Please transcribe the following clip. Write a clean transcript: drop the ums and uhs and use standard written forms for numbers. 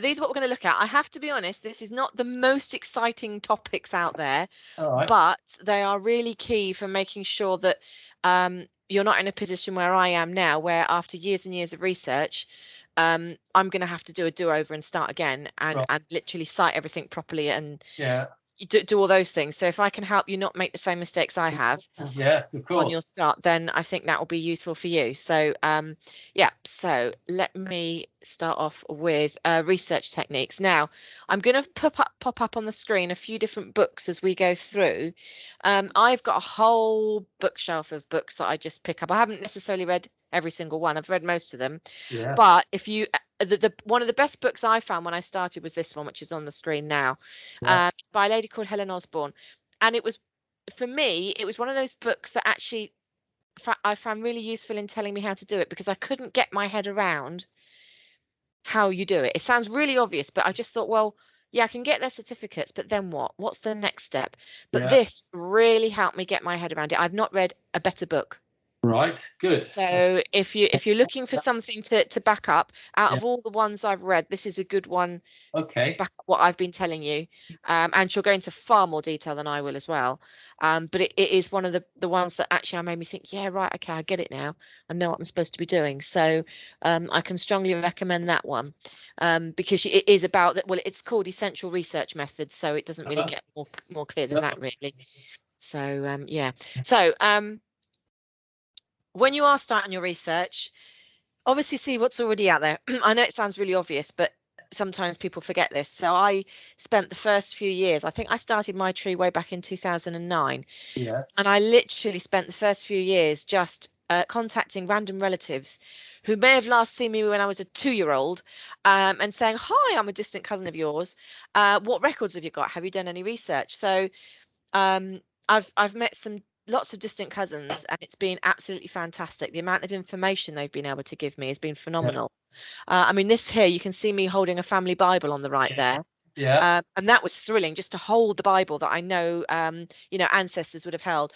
These are what we're going to look at. I have to be honest, this is not the most exciting topics out there, All right. but they are really key for making sure that you're not in a position where I am now, where after years and years of research, I'm going to have to do a do-over and start again Right. and literally cite everything properly and Yeah. do all those things. So if I can help you not make the same mistakes I have Yes, of on course. your start, then I think that will be useful for you. So yeah, so let me start off with research techniques. Now, I'm going to pop up on the screen a few different books as we go through. I've got a whole bookshelf of books that I just pick up. I haven't necessarily read every single one. I've read most of them. Yes. But if you the one of the best books I found when I started was this one, which is on the screen now. Yeah. It's by a lady called Helen Osborne, and it was, for me, it was one of those books that actually I found really useful in telling me how to do it, because I couldn't get my head around how you do it. It sounds really obvious, but I just thought, well, yeah, I can get their certificates, but then what? What's the next step? But Yeah. this really helped me get my head around it. I've not read a better book. Right. Good. So if you're looking for something to back up, out Yeah. of all the ones I've read, this is a good one to Okay. back up what I've been telling you. And she'll go into far more detail than I will as well. But it is one of the ones that actually made me think, yeah, right, okay, I get it now. I know what I'm supposed to be doing. So I can strongly recommend that one, because it is about that. Well, it's called Essential Research Methods, so it doesn't really Uh-huh. get more clear than No. that, really. So yeah. So when you are starting your research, obviously see what's already out there. I know it sounds really obvious, but sometimes people forget this. So I spent the first few years, I think I started my tree way back in 2009, Yes. and I literally spent the first few years just contacting random relatives who may have last seen me when I was a 2-year-old, and saying, "Hi, I'm a distant cousin of yours. What records have you got? Have you done any research?" So um, I've met lots of distant cousins, and it's been absolutely fantastic. The amount of information they've been able to give me has been Yeah. phenomenal. I mean, this here, you can see me holding a family Bible on the right there. Yeah. And that was thrilling, just to hold the Bible that I know, ancestors would have held.